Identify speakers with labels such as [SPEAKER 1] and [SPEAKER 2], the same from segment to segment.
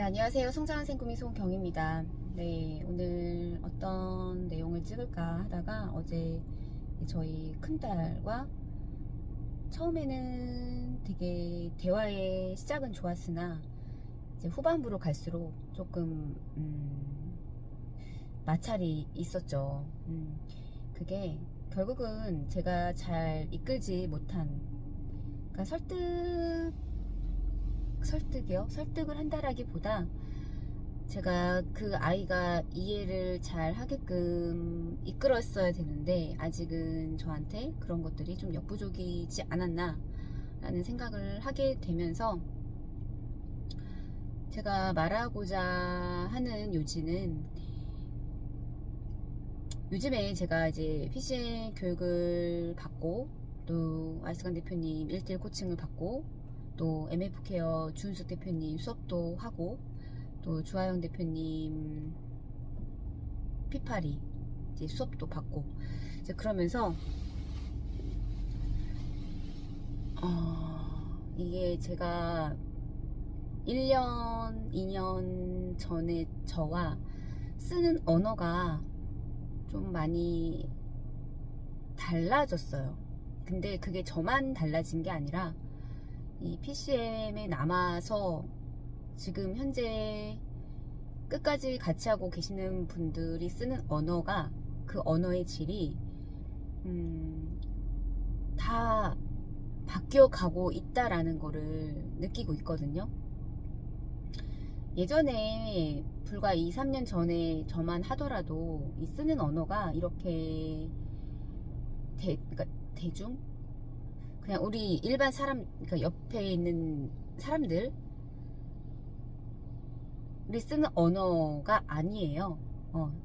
[SPEAKER 1] 네, 안녕하세요. 성장한 생구미 송경입니다. 네, 오늘 어떤 내용을 찍을까 하다가 어제 저희 큰딸과 처음에는 되게 대화의 시작은 좋았으나 이제 후반부로 갈수록 조금 마찰이 있었죠. 그게 결국은 제가 잘 이끌지 못한, 그러니까 설득을 한다라기보다 제가 그 아이가 이해를 잘 하게끔 이끌었어야 되는데 아직은 저한테 그런 것들이 좀 역부족이지 않았나 라는 생각을 하게 되면서 제가 말하고자 하는 요지는, 요즘에 제가 이제 PCM 교육을 받고 또 아이스간 대표님 1:1 코칭을 받고 또 MF케어 준숙 대표님 수업도 하고 또 주하영 대표님 피파리 이제 수업도 받고 이제 그러면서 이게 제가 1년, 2년 전에 저와 쓰는 언어가 좀 많이 달라졌어요. 근데 그게 저만 달라진 게 아니라 이 PCM에 남아서 지금 현재 끝까지 같이 하고 계시는 분들이 쓰는 언어가, 그 언어의 질이 다 바뀌어가고 있다라는 거를 느끼고 있거든요. 예전에 불과 2, 3년 전에 저만 하더라도 이 쓰는 언어가 이렇게 그러니까 대중? 그냥 우리 일반 사람, 그러니까 옆에 있는 사람들이 쓰는 언어가 아니에요.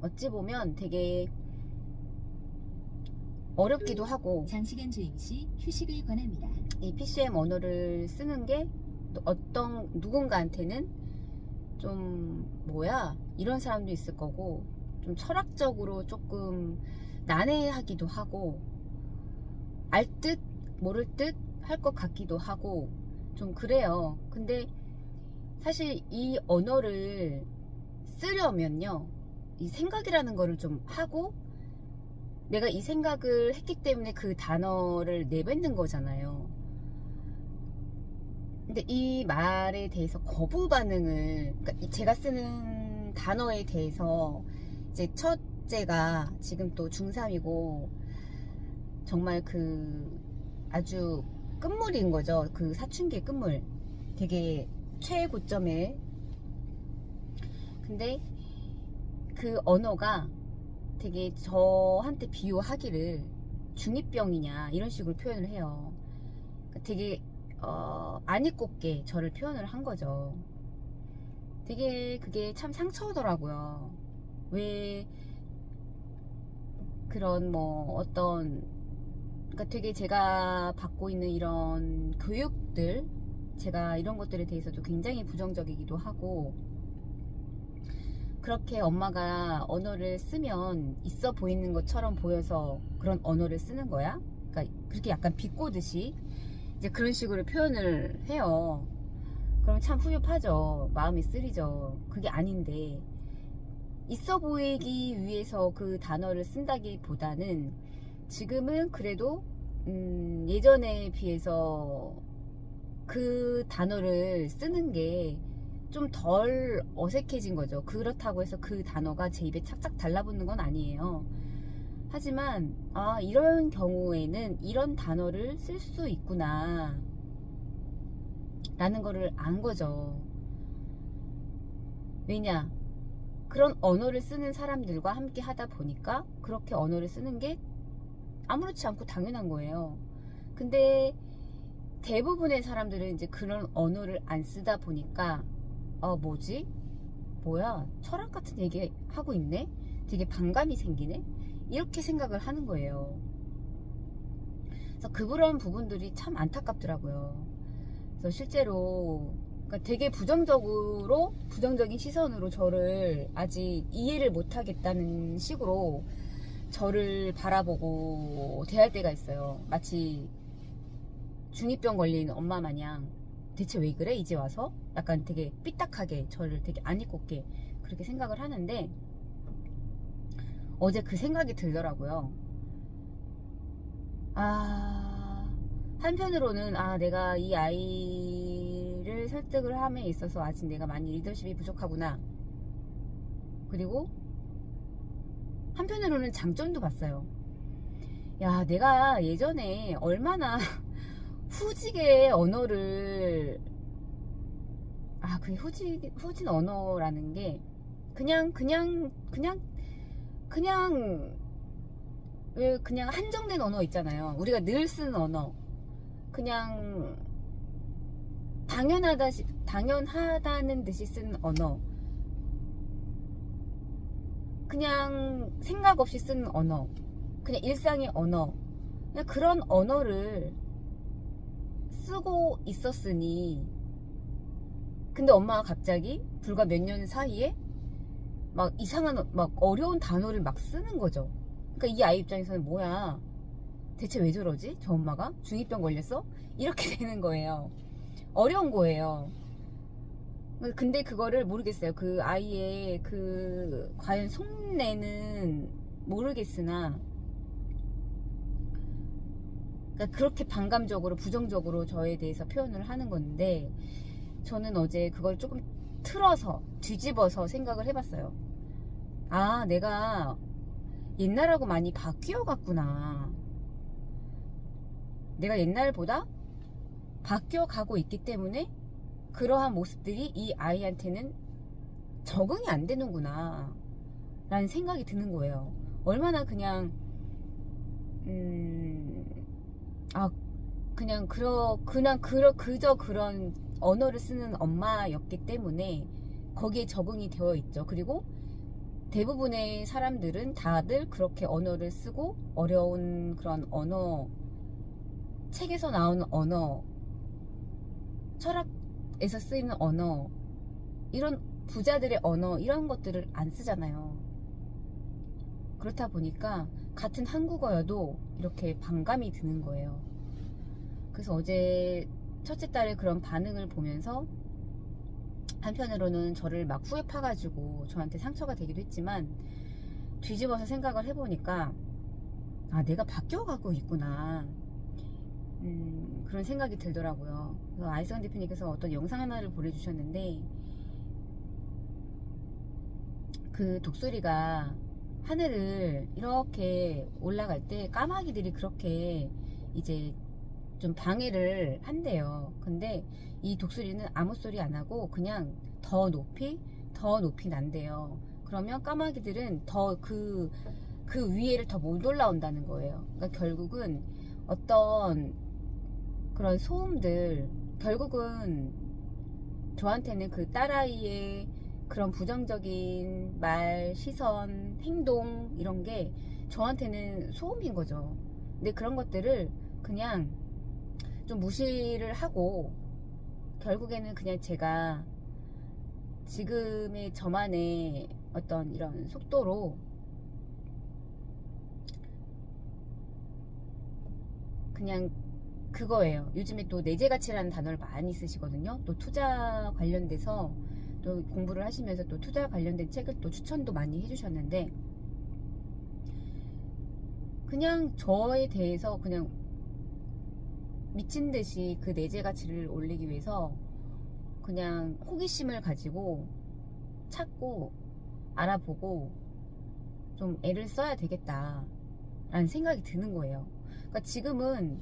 [SPEAKER 1] 어찌 보면 되게 어렵기도 하고,
[SPEAKER 2] 장시간 주행 시 휴식을 권합니다.
[SPEAKER 1] 이 PCM 언어를 쓰는 게 또 어떤 누군가한테는 좀 뭐야 이런 사람도 있을 거고, 좀 철학적으로 조금 난해하기도 하고, 알 듯 모를 듯 할 것 같기도 하고 좀 그래요. 근데 사실 이 언어를 쓰려면요, 이 생각이라는 거를 좀 하고, 내가 이 생각을 했기 때문에 그 단어를 내뱉는 거잖아요. 근데 이 말에 대해서 거부 반응을, 그러니까 제가 쓰는 단어에 대해서 이제 첫째가 지금 또 중3이고 정말 그 아주 끝물인 거죠. 그 사춘기의 끝물. 되게 최고점에. 근데 그 언어가 되게 저한테 비유하기를 중2병이냐 이런 식으로 표현을 해요. 그러니까 되게 아니꼽게 저를 표현을 한 거죠. 되게 그게 참 상처더라고요. 왜 그런 뭐 어떤, 그러니까 되게 제가 받고 있는 이런 교육들, 제가 이런 것들에 대해서도 굉장히 부정적이기도 하고, 그렇게 엄마가 언어를 쓰면 있어 보이는 것처럼 보여서 그런 언어를 쓰는 거야? 그러니까 그렇게 약간 비꼬듯이 이제 그런 식으로 표현을 해요. 그럼 참 후회하죠. 마음이 쓰리죠. 그게 아닌데, 있어 보이기 위해서 그 단어를 쓴다기보다는 지금은 그래도 예전에 비해서 그 단어를 쓰는 게 좀 덜 어색해진 거죠. 그렇다고 해서 그 단어가 제 입에 착착 달라붙는 건 아니에요. 하지만 이런 경우에는 이런 단어를 쓸 수 있구나 라는 거를 안 거죠. 왜냐, 그런 언어를 쓰는 사람들과 함께 하다 보니까 그렇게 언어를 쓰는 게 아무렇지 않고 당연한 거예요. 근데 대부분의 사람들은 이제 그런 언어를 안 쓰다 보니까 뭐지? 뭐야? 철학 같은 얘기 하고 있네? 되게 반감이 생기네? 이렇게 생각을 하는 거예요. 그래서 그런 부분들이 참 안타깝더라고요. 그래서 실제로 그러니까 되게 부정적인 시선으로 저를 아직 이해를 못하겠다는 식으로 저를 바라보고 대할 때가 있어요. 마치 중2병 걸린 엄마 마냥 대체 왜 그래? 이제 와서? 약간 되게 삐딱하게 저를 되게 안 이롭게 그렇게 생각을 하는데 어제 그 생각이 들더라고요. 한편으로는 내가 이 아이를 설득을 함에 있어서 아직 내가 많이 리더십이 부족하구나. 그리고 한편으로는 장점도 봤어요. 야, 내가 예전에 얼마나 후지게 언어를 그 후진 언어라는 게 그냥 왜 그냥 한정된 언어 있잖아요. 우리가 늘 쓰는 언어. 그냥 당연하다는 듯이 쓰는 언어. 그냥 생각 없이 쓰는 언어. 그냥 일상의 언어. 그냥 그런 언어를 쓰고 있었으니 근데 엄마가 갑자기 불과 몇 년 사이에 막 이상한 막 어려운 단어를 막 쓰는 거죠. 그러니까 이 아이 입장에서는 뭐야 대체 왜 저러지? 저 엄마가 중2병 걸렸어? 이렇게 되는 거예요. 어려운 거예요. 근데 그거를 모르겠어요. 그 아이의 그 과연 속내는 모르겠으나 그러니까 그렇게 반감적으로 부정적으로 저에 대해서 표현을 하는 건데 저는 어제 그걸 조금 틀어서 뒤집어서 생각을 해봤어요. 내가 옛날하고 많이 바뀌어 갔구나. 내가 옛날보다 바뀌어 가고 있기 때문에 그러한 모습들이 이 아이한테는 적응이 안 되는구나 라는 생각이 드는 거예요. 얼마나 그냥 그저 그런 언어를 쓰는 엄마였기 때문에 거기에 적응이 되어 있죠. 그리고 대부분의 사람들은 다들 그렇게 언어를 쓰고 어려운 그런 언어, 책에서 나오는 언어, 철학에서 쓰이는 언어, 이런 부자들의 언어, 이런 것들을 안 쓰잖아요. 그렇다 보니까 같은 한국어여도 이렇게 반감이 드는 거예요. 그래서 어제 첫째 딸의 그런 반응을 보면서 한편으로는 저를 막 후회 파가지고 저한테 상처가 되기도 했지만 뒤집어서 생각을 해보니까 내가 바뀌어가고 있구나 그런 생각이 들더라고요. 그래서 아이스원 대표님께서 어떤 영상 하나를 보내주셨는데 그 독수리가 하늘을 이렇게 올라갈 때 까마귀들이 그렇게 이제 좀 방해를 한대요. 근데 이 독수리는 아무 소리 안 하고 그냥 더 높이 난대요. 그러면 까마귀들은 더 그 위에를 더 못 올라온다는 거예요. 그러니까 결국은 어떤 그런 소음들, 결국은 저한테는 그 딸아이의 그런 부정적인 말, 시선, 행동 이런 게 저한테는 소음인 거죠. 근데 그런 것들을 그냥 좀 무시를 하고 결국에는 그냥 제가 지금의 저만의 어떤 이런 속도로 그냥 그거예요. 요즘에 또 내재가치라는 단어를 많이 쓰시거든요. 또 투자 관련돼서 또 공부를 하시면서 또 투자 관련된 책을 또 추천도 많이 해주셨는데 그냥 저에 대해서 그냥 미친 듯이 그 내재 가치를 올리기 위해서 그냥 호기심을 가지고 찾고 알아보고 좀 애를 써야 되겠다 라는 생각이 드는 거예요. 그러니까 지금은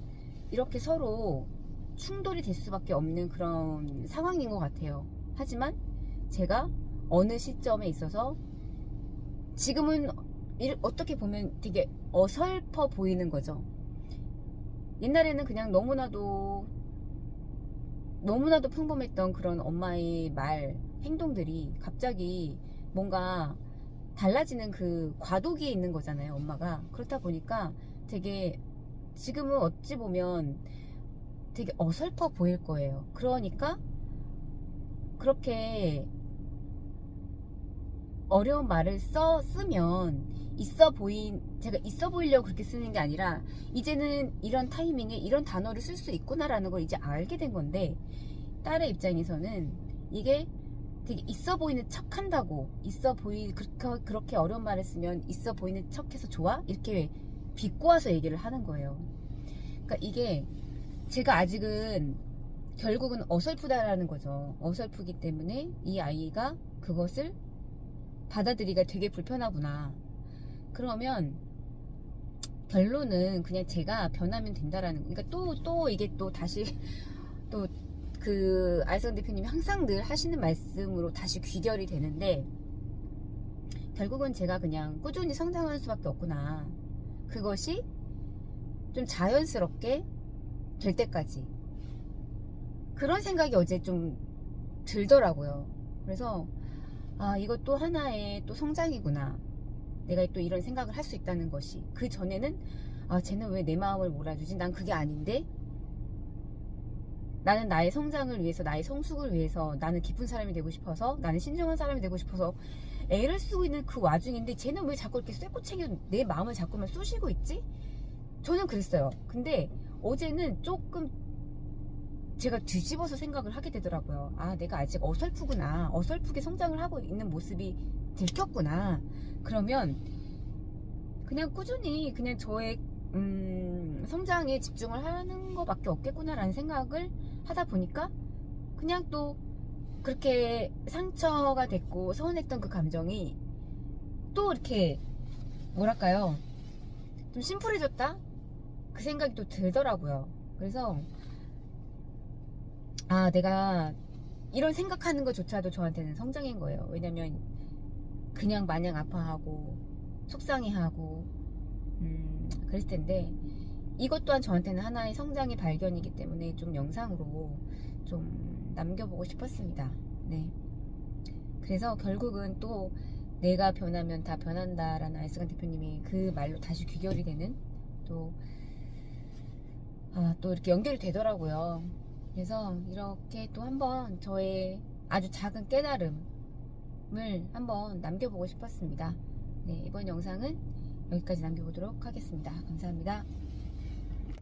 [SPEAKER 1] 이렇게 서로 충돌이 될 수밖에 없는 그런 상황인 것 같아요. 하지만 제가 어느 시점에 있어서 지금은 어떻게 보면 되게 어설퍼 보이는 거죠. 옛날에는 그냥 너무나도 평범했던 그런 엄마의 말, 행동들이 갑자기 뭔가 달라지는 그 과도기에 있는 거잖아요, 엄마가. 그렇다 보니까 되게 지금은 어찌 보면 되게 어설퍼 보일 거예요. 그러니까 그렇게 어려운 말을 쓰면 제가 있어 보이려고 그렇게 쓰는 게 아니라 이제는 이런 타이밍에 이런 단어를 쓸 수 있구나라는 걸 이제 알게 된 건데 딸의 입장에서는 이게 되게 있어 보이는 척 한다고, 그렇게 어려운 말을 쓰면 있어 보이는 척 해서 좋아? 이렇게 비꼬아서 얘기를 하는 거예요. 그러니까 이게 제가 아직은 결국은 어설프다라는 거죠. 어설프기 때문에 이 아이가 그것을 받아들이기가 되게 불편하구나. 그러면 결론은 그냥 제가 변하면 된다라는, 그러니까 또 이게 또 다시 또 그 알선 대표님이 항상 늘 하시는 말씀으로 다시 귀결이 되는데, 결국은 제가 그냥 꾸준히 성장하는 수밖에 없구나. 그것이 좀 자연스럽게 될 때까지. 그런 생각이 어제 좀 들더라고요. 그래서 아, 이것도 하나의 또 성장이구나. 내가 또 이런 생각을 할 수 있다는 것이. 그 전에는 아, 쟤는 왜 내 마음을 몰아주지? 난 그게 아닌데? 나는 나의 성장을 위해서, 나의 성숙을 위해서, 나는 깊은 사람이 되고 싶어서, 나는 신중한 사람이 되고 싶어서 애를 쓰고 있는 그 와중인데 쟤는 왜 자꾸 이렇게 쇠꼬챙이 내 마음을 자꾸만 쑤시고 있지? 저는 그랬어요. 근데 어제는 조금 제가 뒤집어서 생각을 하게 되더라고요. 아, 내가 아직 어설프구나. 어설프게 성장을 하고 있는 모습이 들켰구나. 그러면 그냥 꾸준히 그냥 저의 성장에 집중을 하는 것밖에 없겠구나라는 생각을 하다 보니까 그냥 또 그렇게 상처가 됐고 서운했던 그 감정이 또 이렇게 뭐랄까요, 좀 심플해졌다? 그 생각이 또 들더라고요. 그래서 아, 내가 이런 생각하는 것조차도 저한테는 성장인 거예요. 왜냐면 그냥 마냥 아파하고 속상해하고 그랬을 텐데, 이것 또한 저한테는 하나의 성장의 발견이기 때문에 좀 영상으로 좀 남겨보고 싶었습니다. 네. 그래서 결국은 또 내가 변하면 다 변한다라는 알스간 대표님이 그 말로 다시 귀결이 되는, 또 이렇게 연결이 되더라고요. 그래서 이렇게 또 한번 저의 아주 작은 깨달음을 한번 남겨보고 싶었습니다. 네, 이번 영상은 여기까지 남겨보도록 하겠습니다. 감사합니다.